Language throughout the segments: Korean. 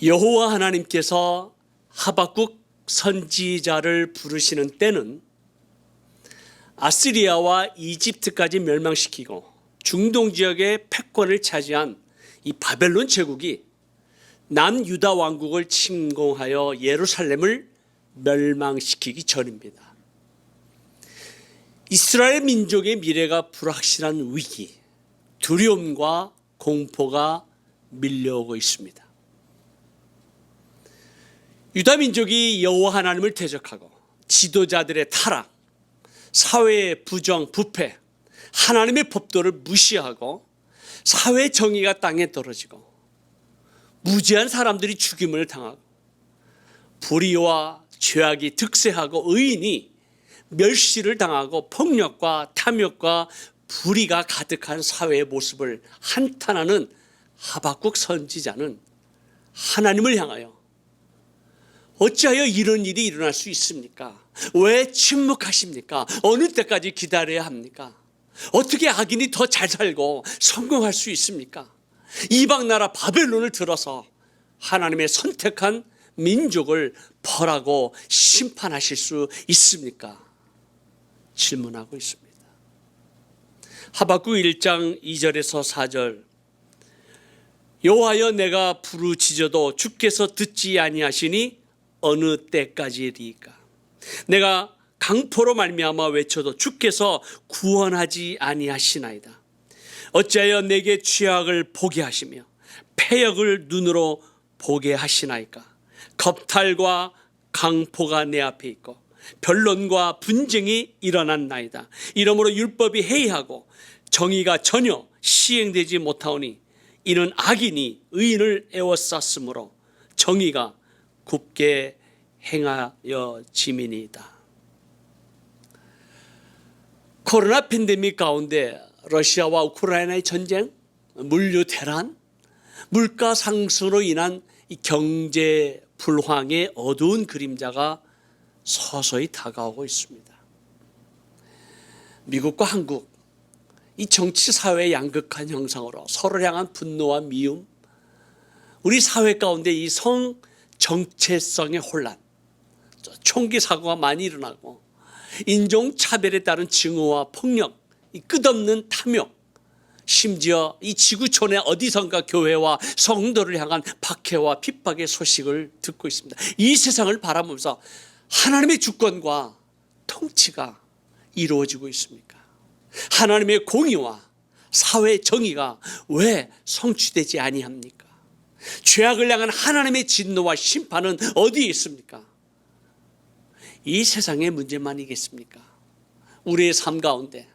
여호와 하나님께서 하박국 선지자를 부르시는 때는 아시리아와 이집트까지 멸망시키고 중동 지역의 패권을 차지한 이 바벨론 제국이 남유다 왕국을 침공하여 예루살렘을 멸망시키기 전입니다. 이스라엘 민족의 미래가 불확실한 위기, 두려움과 공포가 밀려오고 있습니다. 유다 민족이 여호와 하나님을 대적하고 지도자들의 타락, 사회의 부정, 부패, 하나님의 법도를 무시하고 사회 정의가 땅에 떨어지고 무지한 사람들이 죽임을 당하고 불의와 죄악이 득세하고 의인이 멸시를 당하고 폭력과 탐욕과 불의가 가득한 사회의 모습을 한탄하는 하박국 선지자는 하나님을 향하여 어찌하여 이런 일이 일어날 수 있습니까? 왜 침묵하십니까? 어느 때까지 기다려야 합니까? 어떻게 악인이 더 잘 살고 성공할 수 있습니까? 이방 나라 바벨론을 들어서 하나님의 선택한 민족을 벌하고 심판하실 수 있습니까? 질문하고 있습니다. 하박국 1장 2절에서 4절, 여호와여 내가 부르짖어도 주께서 듣지 아니하시니 어느 때까지리까? 내가 강포로 말미암아 외쳐도 주께서 구원하지 아니하시나이다. 어찌하여 내게 죄악을 보게 하시며 패역을 눈으로 보게 하시나이까? 겁탈과 강포가 내 앞에 있고 변론과 분쟁이 일어났나이다. 이러므로 율법이 해이하고 정의가 전혀 시행되지 못하오니 이는 악인이 의인을 에워쌌으므로 정의가 굽게 행하여짐이니이다. 코로나 팬데믹 가운데 러시아와 우크라이나의 전쟁, 물류 대란, 물가 상승으로 인한 이 경제 불황의 어두운 그림자가 서서히 다가오고 있습니다. 미국과 한국, 이 정치 사회의 양극한 형상으로 서로를 향한 분노와 미움, 우리 사회 가운데 이 성 정체성의 혼란, 총기 사고가 많이 일어나고 인종차별에 따른 증오와 폭력, 이 끝없는 탐욕, 심지어 이 지구촌의 어디선가 교회와 성도를 향한 박해와 핍박의 소식을 듣고 있습니다. 이 세상을 바라보면서 하나님의 주권과 통치가 이루어지고 있습니까? 하나님의 공의와 사회 정의가 왜 성취되지 아니합니까? 죄악을 향한 하나님의 진노와 심판은 어디에 있습니까? 이 세상의 문제만이겠습니까? 우리의 삶 가운데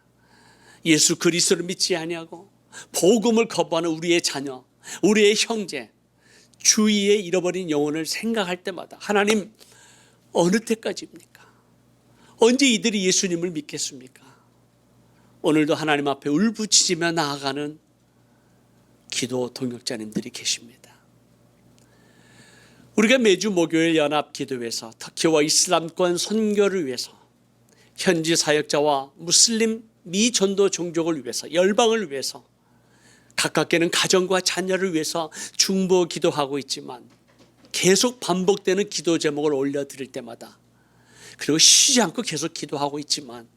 예수 그리스도를 믿지 아니하고 복음을 거부하는 우리의 자녀, 우리의 형제, 주위에 잃어버린 영혼을 생각할 때마다 하나님 어느 때까지입니까? 언제 이들이 예수님을 믿겠습니까? 오늘도 하나님 앞에 울부짖으며 나아가는 기도 동역자님들이 계십니다. 우리가 매주 목요일 연합 기도회에서 터키와 이슬람권 선교를 위해서 현지 사역자와 무슬림 미전도 종족을 위해서 열방을 위해서 가깝게는 가정과 자녀를 위해서 중보 기도하고 있지만 계속 반복되는 기도 제목을 올려드릴 때마다 그리고 쉬지 않고 계속 기도하고 있지만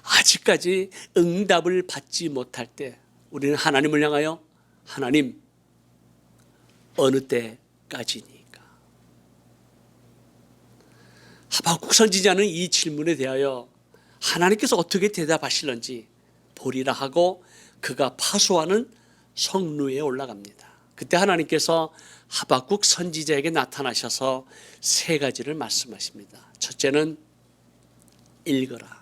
아직까지 응답을 받지 못할 때 우리는 하나님을 향하여 하나님 어느 때까지니까? 하박국 선지자는 이 질문에 대하여 하나님께서 어떻게 대답하실런지 보리라 하고 그가 파수하는 성루에 올라갑니다. 그때 하나님께서 하박국 선지자에게 나타나셔서 세 가지를 말씀하십니다. 첫째는 읽어라.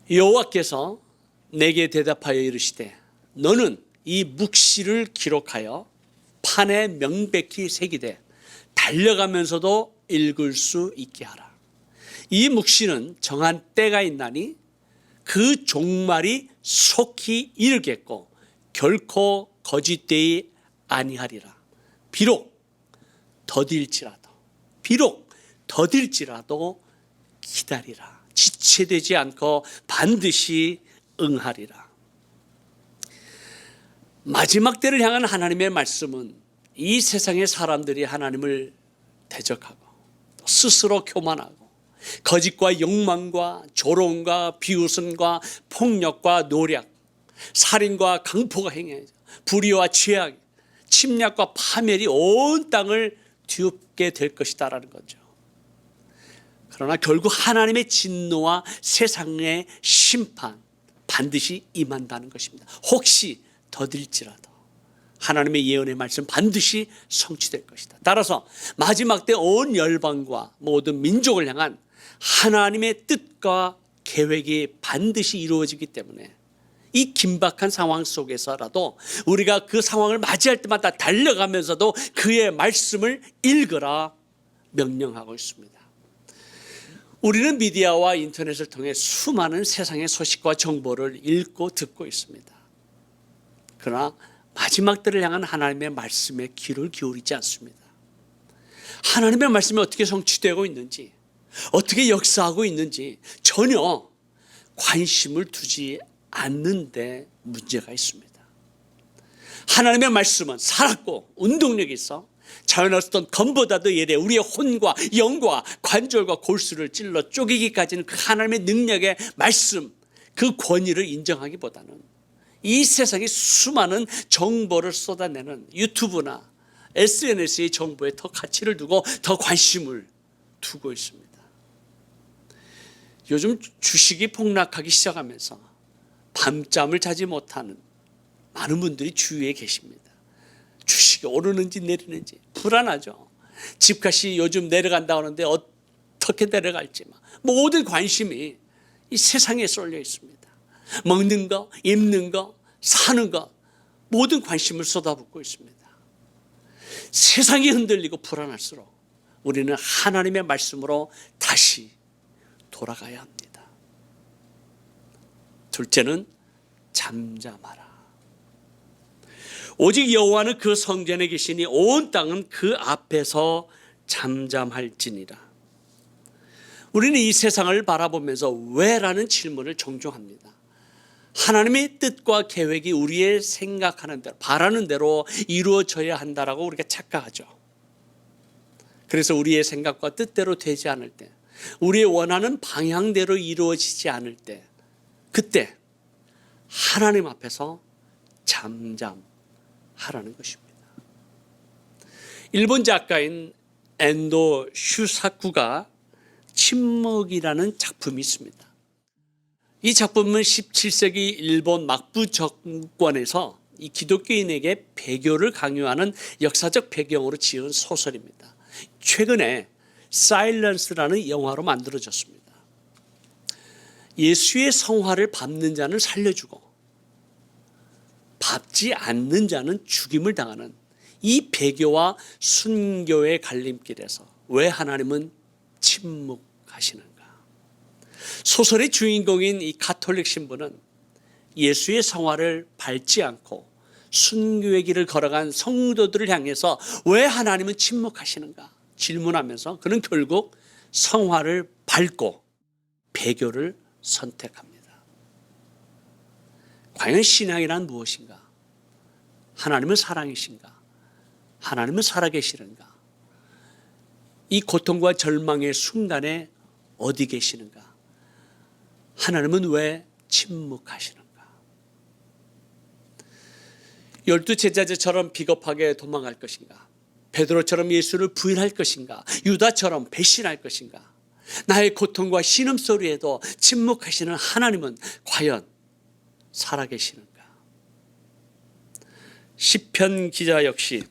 여호와께서 내게 대답하여 이르시되 너는 이 묵시를 기록하여 판에 명백히 새기되 달려가면서도 읽을 수 있게 하라. 이 묵시는 정한 때가 있나니 그 종말이 속히 이르겠고 결코 거짓되이 아니하리라. 비록 더딜지라도 기다리라. 지체되지 않고 반드시 응하리라. 마지막 때를 향한 하나님의 말씀은 이 세상의 사람들이 하나님을 대적하고 스스로 교만하고 거짓과 욕망과 조롱과 비웃음과 폭력과 노략, 살인과 강포가 행해 불의와 죄악, 침략과 파멸이 온 땅을 뒤엎게 될 것이다라는 거죠. 그러나 결국 하나님의 진노와 세상의 심판 반드시 임한다는 것입니다. 혹시 더딜지라도 하나님의 예언의 말씀 반드시 성취될 것이다. 따라서 마지막 때 온 열방과 모든 민족을 향한 하나님의 뜻과 계획이 반드시 이루어지기 때문에 이 긴박한 상황 속에서라도 우리가 그 상황을 맞이할 때마다 달려가면서도 그의 말씀을 읽으라 명령하고 있습니다. 우리는 미디어와 인터넷을 통해 수많은 세상의 소식과 정보를 읽고 듣고 있습니다. 그러나 마지막 때를 향한 하나님의 말씀에 귀를 기울이지 않습니다. 하나님의 말씀이 어떻게 성취되고 있는지, 어떻게 역사하고 있는지 전혀 관심을 두지 않는데 문제가 있습니다. 하나님의 말씀은 살았고 운동력이 있어 자연의 어떤 검보다도 예리해 우리의 혼과 영과 관절과 골수를 찔러 쪼개기까지는 그 하나님의 능력의 말씀, 그 권위를 인정하기보다는 이 세상의 수많은 정보를 쏟아내는 유튜브나 SNS의 정보에 더 가치를 두고 더 관심을 두고 있습니다. 요즘 주식이 폭락하기 시작하면서 밤잠을 자지 못하는 많은 분들이 주위에 계십니다. 주식이 오르는지 내리는지 불안하죠. 집값이 요즘 내려간다고 하는데 어떻게 내려갈지 모든 관심이 이 세상에 쏠려 있습니다. 먹는 거, 입는 거, 사는 거 모든 관심을 쏟아붓고 있습니다. 세상이 흔들리고 불안할수록 우리는 하나님의 말씀으로 다시 돌아가야 합니다. 둘째는 잠잠하라. 오직 여호와는 그 성전에 계시니 온 땅은 그 앞에서 잠잠할지니라. 우리는 이 세상을 바라보면서 왜라는 질문을 종종 합니다. 하나님의 뜻과 계획이 우리의 생각하는 대로 바라는 대로 이루어져야 한다라고 우리가 착각하죠. 그래서 우리의 생각과 뜻대로 되지 않을 때, 우리의 원하는 방향대로 이루어지지 않을 때, 그때 하나님 앞에서 잠잠하라는 것입니다. 일본 작가인 엔도 슈사쿠가 침묵이라는 작품이 있습니다. 이 작품은 17세기 일본 막부 정권에서 이 기독교인에게 배교를 강요하는 역사적 배경으로 지은 소설입니다. 최근에 사일런스라는 영화로 만들어졌습니다. 예수의 성화를 밟는 자는 살려주고 밟지 않는 자는 죽임을 당하는 이 배교와 순교의 갈림길에서 왜 하나님은 침묵하시는가? 소설의 주인공인 이 가톨릭 신부는 예수의 성화를 밟지 않고 순교의 길을 걸어간 성도들을 향해서 왜 하나님은 침묵하시는가 질문하면서 그는 결국 성화를 밟고 배교를 선택합니다. 과연 신앙이란 무엇인가? 하나님은 사랑이신가? 하나님은 살아계시는가? 이 고통과 절망의 순간에 어디 계시는가? 하나님은 왜 침묵하시는가? 12 제자들처럼 비겁하게 도망갈 것인가? 베드로처럼 예수를 부인할 것인가? 유다처럼 배신할 것인가? 나의 고통과 신음소리에도 침묵하시는 하나님은 과연 살아계시는가? 시편 기자 역시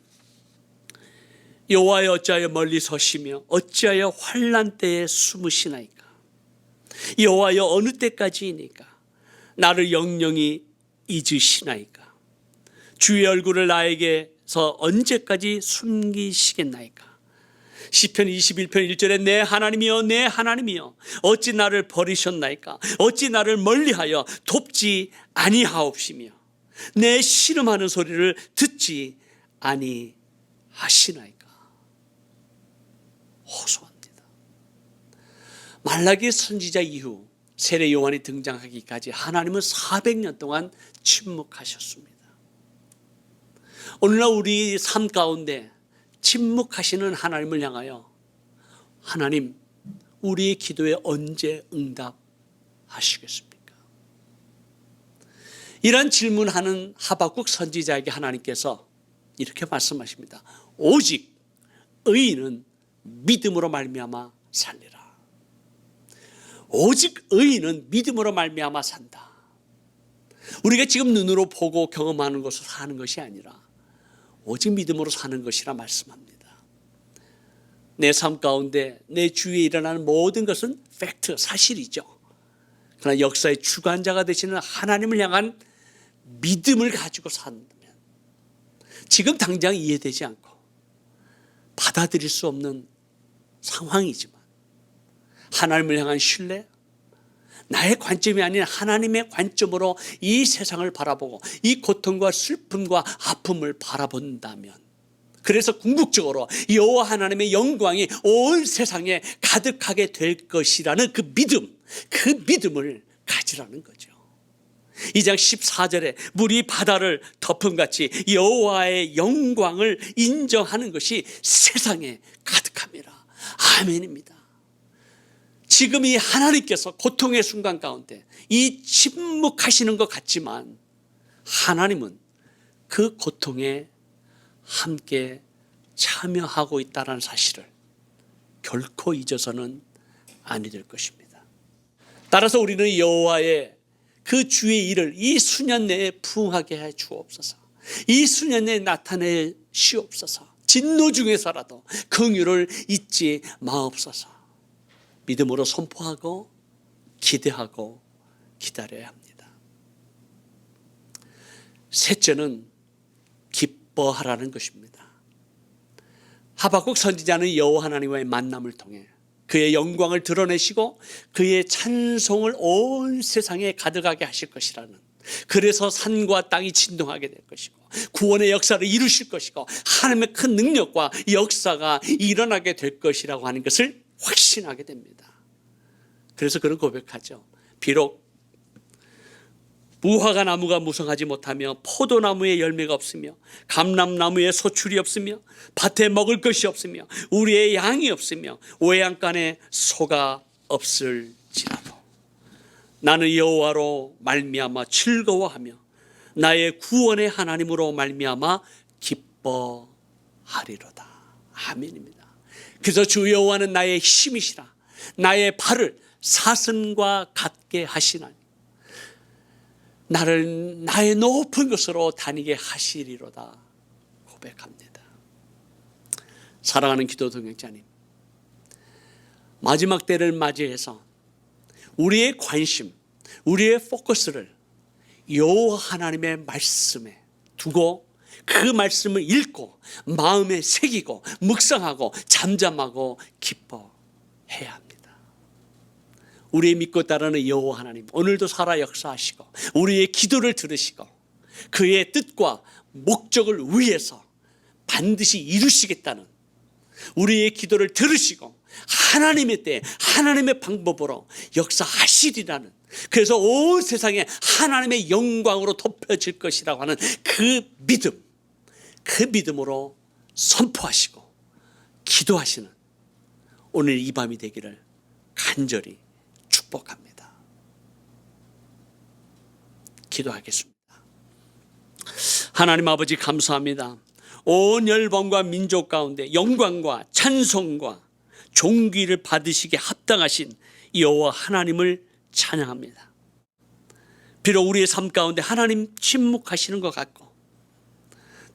여호와여 어찌하여 멀리 서시며 어찌하여 환난 때에 숨으시나이까? 여호와여 어느 때까지이니까? 나를 영영히 잊으시나이까? 주의 얼굴을 나에게서 언제까지 숨기시겠나이까? 시편 21편 1절에 내 하나님이여 내 하나님이여 어찌 나를 버리셨나이까? 어찌 나를 멀리하여 돕지 아니하옵시며 내 신음하는 소리를 듣지 아니하시나이까? 호소합니다. 말라기 선지자 이후 세례 요한이 등장하기까지 하나님은 400년 동안 침묵하셨습니다. 오늘날 우리 삶 가운데 침묵하시는 하나님을 향하여 하나님, 우리의 기도에 언제 응답하시겠습니까? 이런 질문하는 하박국 선지자에게 하나님께서 이렇게 말씀하십니다. 오직 의인은 믿음으로 말미암아 살리라. 오직 의인은 믿음으로 말미암아 산다. 우리가 지금 눈으로 보고 경험하는 것을 사는 것이 아니라 오직 믿음으로 사는 것이라 말씀합니다. 내 삶 가운데 내 주위에 일어나는 모든 것은 팩트, 사실이죠. 그러나 역사의 주관자가 되시는 하나님을 향한 믿음을 가지고 산다면 지금 당장 이해되지 않고 받아들일 수 없는 상황이지만 하나님을 향한 신뢰, 나의 관점이 아닌 하나님의 관점으로 이 세상을 바라보고 이 고통과 슬픔과 아픔을 바라본다면, 그래서 궁극적으로 여호와 하나님의 영광이 온 세상에 가득하게 될 것이라는 그 믿음을 가지라는 거죠. 2장 14절에 물이 바다를 덮음같이 여호와의 영광을 인정하는 것이 세상에 가득합니다. 아멘입니다. 지금 이 하나님께서 고통의 순간 가운데 이 침묵하시는 것 같지만 하나님은 그 고통에 함께 참여하고 있다는 사실을 결코 잊어서는 아니 될 것입니다. 따라서 우리는 여호와의 그 주의 일을 이 수년 내에 부응하게 해 주옵소서. 이 수년 내에 나타내 시옵소서. 진노 중에서라도 긍휼을 잊지 마옵소서. 믿음으로 선포하고 기대하고 기다려야 합니다. 셋째는 기뻐하라는 것입니다. 하박국 선지자는 여호와 하나님과의 만남을 통해 그의 영광을 드러내시고 그의 찬송을 온 세상에 가득하게 하실 것이라는, 그래서 산과 땅이 진동하게 될 것이고 구원의 역사를 이루실 것이고 하나님의 큰 능력과 역사가 일어나게 될 것이라고 하는 것을 확신하게 됩니다. 그래서 그런 고백하죠. 비록 무화과 나무가 무성하지 못하며 포도나무에 열매가 없으며 감람나무에 소출이 없으며 밭에 먹을 것이 없으며 우리의 양이 없으며 외양간에 소가 없을지라도 나는 여호와로 말미암아 즐거워하며 나의 구원의 하나님으로 말미암아 기뻐하리로다. 아멘입니다. 그래서 주 여호와는 나의 힘이시라. 나의 발을 사슴과 같게 하시나니 나를 나의 높은 곳으로 다니게 하시리로다 고백합니다. 사랑하는 기도 동역자님, 마지막 때를 맞이해서 우리의 관심, 우리의 포커스를 여호와 하나님의 말씀에 두고 그 말씀을 읽고 마음에 새기고 묵상하고 잠잠하고 기뻐해야 합니다. 우리의 믿고 따르는 여호와 하나님, 오늘도 살아 역사하시고 우리의 기도를 들으시고 그의 뜻과 목적을 위해서 반드시 이루시겠다는, 우리의 기도를 들으시고 하나님의 때에 하나님의 방법으로 역사하시리라는, 그래서 온 세상에 하나님의 영광으로 덮여질 것이라고 하는 그 믿음으로 선포하시고 기도하시는 오늘 이 밤이 되기를 간절히 축복합니다. 기도하겠습니다. 하나님 아버지, 감사합니다. 온 열방과 민족 가운데 영광과 찬송과 존귀를 받으시기에 합당하신 여호와 하나님을 찬양합니다. 비록 우리의 삶 가운데 하나님 침묵하시는 것 같고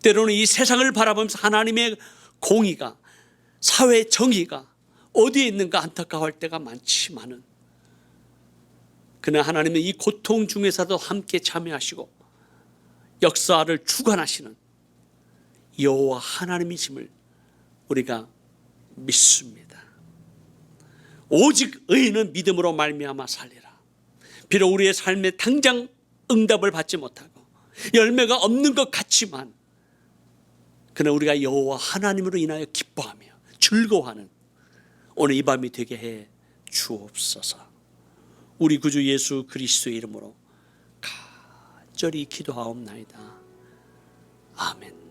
때로는 이 세상을 바라보면서 하나님의 공의가, 사회 정의가 어디에 있는가 안타까워할 때가 많지만은, 그러나 하나님은 이 고통 중에서도 함께 참여하시고 역사를 주관하시는 여호와 하나님이심을 우리가 믿습니다. 오직 의인은 믿음으로 말미암아 살리라. 비록 우리의 삶에 당장 응답을 받지 못하고 열매가 없는 것 같지만 그러나 우리가 여호와 하나님으로 인하여 기뻐하며 즐거워하는 오늘 이 밤이 되게 해 주옵소서. 우리 구주 예수 그리스도의 이름으로 간절히 기도하옵나이다. 아멘.